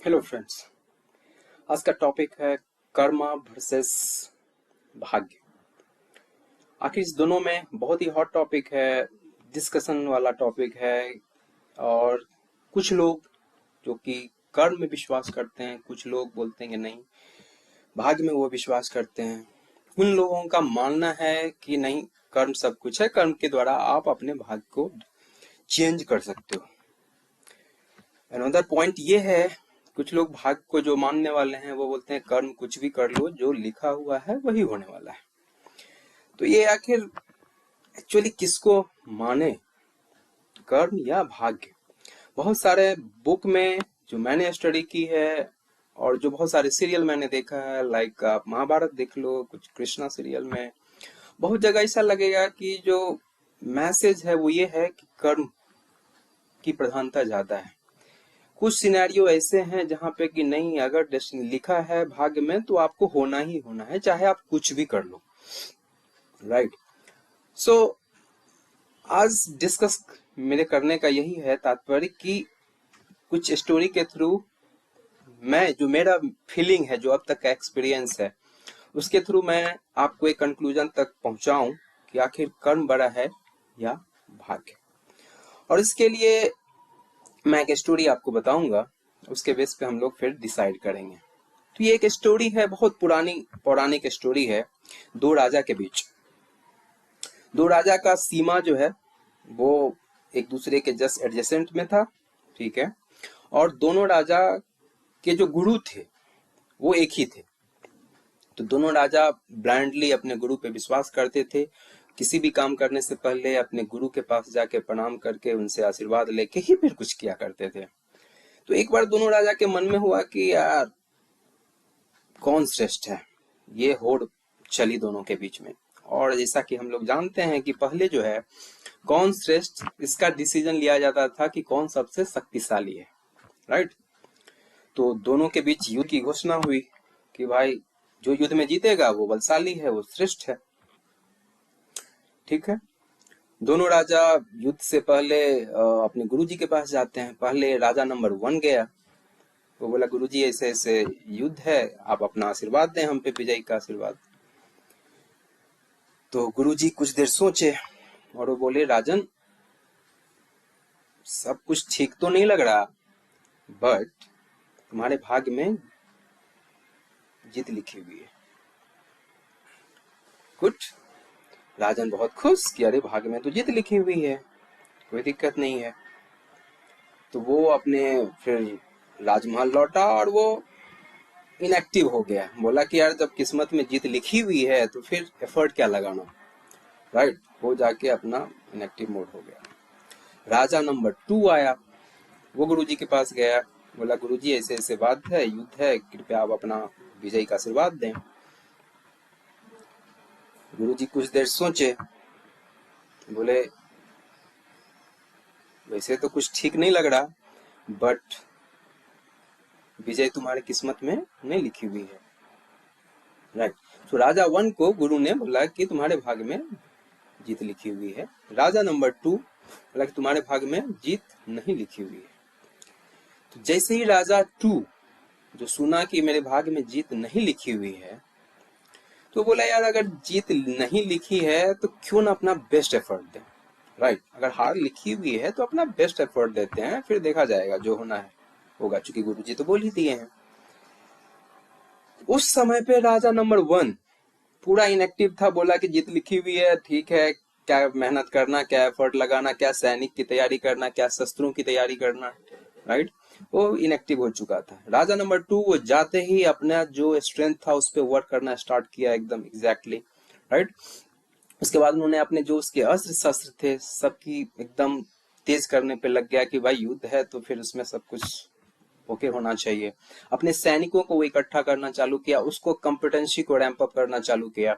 Hello friends, आज का topic है कर्मा वर्सेस भाग्य। आखिर इस दोनों में बहुत ही हॉट टॉपिक है, डिस्कशन वाला टॉपिक है। और कुछ लोग जो कि कर्म में विश्वास करते हैं, कुछ लोग बोलते हैं कि नहीं, भाग्य में वो विश्वास करते हैं। उन लोगों का मानना है कि नहीं, कर्म सब कुछ है, कर्म के द्वारा आप अपने भाग्य को चेंज कर सकते हो। अनदर पॉइंट ये है, कुछ लोग भाग्य को जो मानने वाले हैं वो बोलते हैं कर्म कुछ भी कर लो, जो लिखा हुआ है वही होने वाला है। तो ये आखिर एक्चुअली किसको माने, कर्म या भाग्य? बहुत सारे बुक में जो मैंने स्टडी की है और जो बहुत सारे सीरियल मैंने देखा है, लाइक आप महाभारत देख लो, कुछ कृष्णा सीरियल में बहुत जगह ऐसा लगेगा कि जो मैसेज है वो ये है कि कर्म की प्रधानता ज्यादा है। कुछ सिनेरियो ऐसे हैं जहां पे कि नहीं, अगर डेस्टिनी लिखा है भाग्य में तो आपको होना ही होना है, चाहे आप कुछ भी कर लो। राइट। सो आज डिस्कस मेरे करने का यही है तात्पर्य कि कुछ स्टोरी के थ्रू मैं, जो मेरा फीलिंग है, जो अब तक का एक्सपीरियंस है, उसके थ्रू मैं आपको एक कंक्लूजन तक पहुंचाऊं कि आखिर कर्म बड़ा है या भाग्य। और इसके लिए मैं एक स्टोरी आपको बताऊंगा, उसके बेस पे हम लोग फिर डिसाइड करेंगे। तो ये एक स्टोरी है, बहुत पुरानी पौराणिक स्टोरी है, दो राजा के बीच। दो राजा का सीमा जो है वो एक दूसरे के जस्ट एडजेसेंट में था, ठीक है। और दोनों राजा के जो गुरु थे वो एक ही थे। तो दोनों राजा ब्लाइंडली अपने गुरु पे विश्वास करते थे। किसी भी काम करने से पहले अपने गुरु के पास जाके प्रणाम करके उनसे आशीर्वाद लेके ही फिर कुछ किया करते थे। तो एक बार दोनों राजा के मन में हुआ कि यार कौन श्रेष्ठ है, ये होड़ चली दोनों के बीच में। और जैसा कि हम लोग जानते हैं कि पहले जो है कौन श्रेष्ठ, इसका डिसीजन लिया जाता था कि कौन सबसे शक्तिशाली है। राइट। तो दोनों के बीच युद्ध की घोषणा हुई कि भाई जो युद्ध में जीतेगा वो बलशाली है, वो श्रेष्ठ है। ठीक है। दोनों राजा युद्ध से पहले अपने गुरुजी के पास जाते हैं। पहले राजा नंबर 1 गया, वो बोला गुरुजी ऐसे ऐसे युद्ध है, आप अपना आशीर्वाद दें हम पे, विजय का आशीर्वाद। तो गुरुजी कुछ देर सोचे और वो बोले राजन, सब कुछ ठीक तो नहीं लग रहा, बट तुम्हारे भाग्य में जीत लिखी हुई है। कुछ राजन बहुत खुश कि अरे भाग्य में तो जीत लिखी हुई है, कोई दिक्कत नहीं है। तो वो अपने फिर राजमहल लौटा और वो इनएक्टिव हो गया। बोला कि यार जब किस्मत में जीत लिखी हुई है तो फिर एफर्ट क्या लगाना। राइट। वो जाके अपना इनएक्टिव मोड हो गया। राजा नंबर 2 आया, वो गुरुजी के पास गया, बोला गुरुजी ऐसे ऐसे बात है, युद्ध है, कृपया आप अपना विजय का आशीर्वाद दें। गुरुजी कुछ देर सोचे, बोले वैसे तो कुछ ठीक नहीं लग रहा, बट विजय तुम्हारी किस्मत में नहीं लिखी हुई है। राइट। तो राजा 1 को गुरु ने बोला कि तुम्हारे भाग्य में जीत लिखी हुई है। राजा नंबर 2 बोला कि तुम्हारे भाग्य में जीत नहीं लिखी हुई है। तो जैसे ही राजा 2 जो सुना कि मेरे भाग्य में जीत नहीं लिखी हुई है, तो बोला यार अगर जीत नहीं लिखी है तो क्यों ना अपना बेस्ट एफर्ट दें। राइट। अगर हार लिखी हुई है तो अपना बेस्ट एफर्ट देते हैं, फिर देखा जाएगा, जो होना है होगा, चूंकि गुरुजी तो बोल ही दिए हैं। उस समय पे राजा नंबर 1 पूरा इनएक्टिव था, बोला कि जीत लिखी हुई है, ठीक है, क्या मेहनत करना, क्या एफर्ट लगाना, क्या सैनिक की तैयारी करना, क्या शस्त्रों की तैयारी करना। राइट। वो इनएक्टिव हो चुका था। राजा नंबर 2 वो जाते ही अपना जो स्ट्रेंथ था उस पर वर्क करना स्टार्ट किया, एकदम एग्जैक्टली। राइट। उसके बाद उन्होंने अपने जो उसके अस्त्र शस्त्र थे सबकी एकदम तेज करने पे लग गया कि भाई युद्ध है तो फिर उसमें सब कुछ ओके होना चाहिए। अपने सैनिकों को वो इकट्ठा करना चालू किया, उसको कॉम्पिटेंसी को रैंप अप करना चालू किया,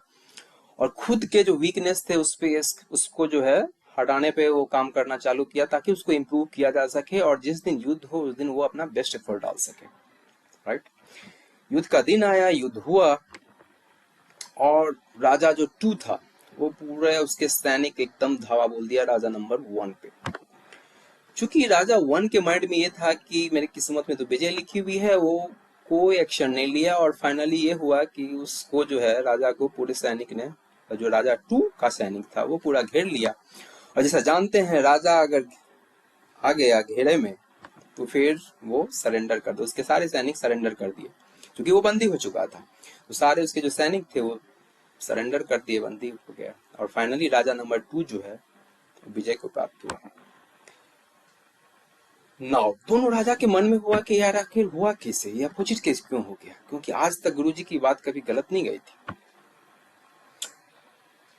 और खुद के जो वीकनेस थे उसको जो है हटाने पे वो काम करना चालू किया, ताकि उसको इम्प्रूव किया जा सके और जिस दिन युद्ध हो उस दिन वो अपना बेस्ट एफर्ट डाल सके। राइट। युद्ध का दिन आया, युद्ध हुआ, और राजा जो 2 था वो पूरे उसके सैनिक एकदम धावा बोल दिया राजा नंबर 1 पे। चूंकि राजा 1 के माइंड में ये था कि मेरी किस्मत में तो विजय लिखी हुई है, वो कोई एक्शन नहीं लिया और फाइनली ये हुआ कि उसको जो है राजा को पूरे सैनिक ने, जो राजा 2 का सैनिक था वो पूरा घेर लिया। और जैसा जानते हैं राजा अगर आ गया घेरे में तो फिर वो सरेंडर कर दो, उसके सारे सैनिक सरेंडर कर दिए क्योंकि वो बंदी हो चुका था। तो सारे उसके जो सैनिक थे वो सरेंडर कर दिए, बंदी हो गया और फाइनली राजा नंबर 2 जो है विजय को प्राप्त हुआ। नाउ दोनों राजा के मन में हुआ कि यार आखिर हुआ कैसे, ये अपोजिट केस क्यों हो गया, क्योंकि आज तक गुरुजी की बात कभी गलत नहीं गई थी।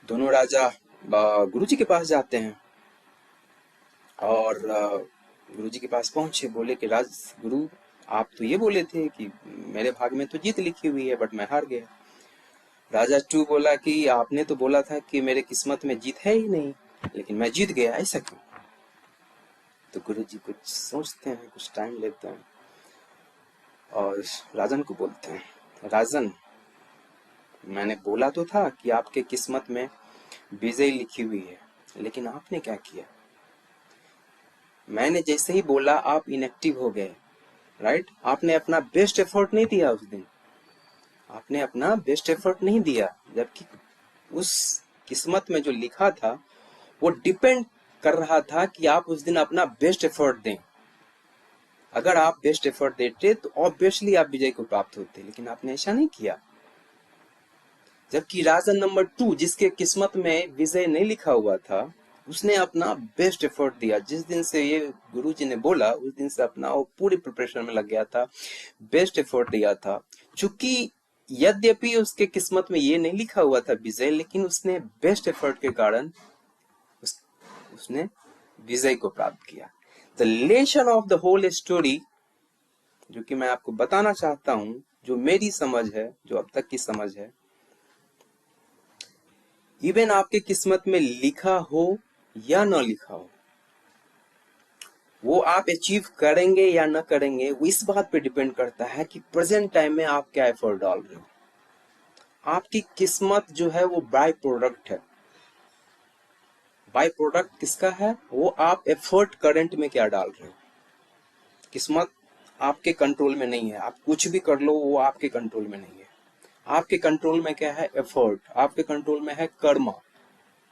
दोनों राजा गुरुजी के पास जाते हैं और गुरुजी के पास पहुंचे, बोले कि गुरु आप तो ये बोले थे कि मेरे भाग में तो जीत लिखी हुई है बट मैं हार गया। राजा 2 बोला कि आपने तो बोला था कि मेरे किस्मत में जीत है ही नहीं, लेकिन मैं जीत गया, ऐसा क्यों? तो गुरुजी कुछ सोचते हैं, कुछ टाइम लेते हैं और राजन को बोलते हैं, राजन मैंने बोला तो था कि आपके किस्मत में विजय लिखी हुई है, लेकिन आपने क्या किया? मैंने जैसे ही बोला आप इनएक्टिव हो गए, राइट? आपने अपना बेस्ट एफर्ट नहीं दिया उस दिन, आपने अपना बेस्ट एफर्ट नहीं दिया, जबकि उस किस्मत में जो लिखा था वो डिपेंड कर रहा था कि आप उस दिन अपना बेस्ट एफर्ट दें। अगर आप बेस्ट एफर्ट देते तो ऑब्वियसली आप विजय को प्राप्त होते, लेकिन आपने ऐसा नहीं किया। जबकि राजा नंबर 2 जिसके किस्मत में विजय नहीं लिखा हुआ था, उसने अपना बेस्ट एफर्ट दिया। जिस दिन से ये गुरुजी ने बोला उस दिन से अपना वो पूरी प्रिपरेशन में लग गया था, बेस्ट एफर्ट दिया था। चूंकि यद्यपि उसके किस्मत में ये नहीं लिखा हुआ था विजय, लेकिन उसने बेस्ट एफर्ट के कारण उसने विजय को प्राप्त किया। The lesson of the whole story, जो कि मैं आपको बताना चाहता हूं, जो मेरी समझ है, जो अब तक की समझ है, इवन आपके किस्मत में लिखा हो या न लिखा हो, वो आप अचीव करेंगे या न करेंगे, वो इस बात पे डिपेंड करता है कि प्रेजेंट टाइम में आप क्या एफर्ट डाल रहे हो। आपकी किस्मत जो है वो बाय प्रोडक्ट है। बाय प्रोडक्ट किसका है? वो आप एफर्ट करंट में क्या डाल रहे हो। किस्मत आपके कंट्रोल में नहीं है, आप कुछ भी कर लो वो आपके कंट्रोल में नहीं है। आपके कंट्रोल में क्या है? एफर्ट। आपके कंट्रोल में है कर्म।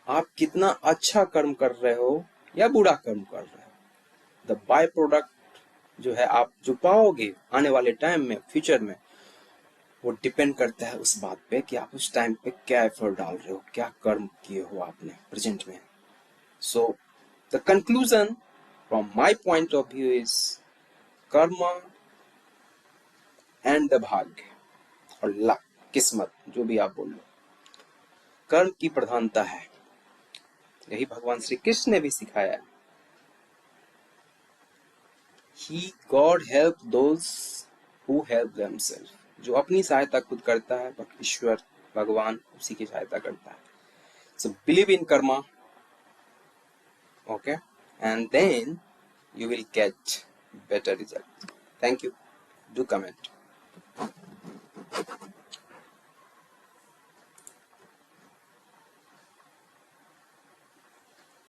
आप कितना अच्छा कर्म कर रहे हो या बुरा कर्म कर रहे हो। द बाय प्रोडक्ट जो है आप जो पाओगे आने वाले टाइम में, फ्यूचर में, वो डिपेंड करता है उस बात पे कि आप उस टाइम पे क्या एफर्ट डाल रहे हो, क्या कर्म किए हो आपने प्रेजेंट में। So the conclusion from my point of view is कर्म एंड द भाग्य और लक, किस्मत, जो भी आप बोल लो, कर्म की प्रधानता है। यही भगवान श्री कृष्ण ने भी सिखाया है। He God help those who help themselves. जो अपनी सहायता खुद करता है, बट ईश्वर भगवान उसी की सहायता करता है। So believe in karma, okay, and then you will get better result. Thank you. Do comment.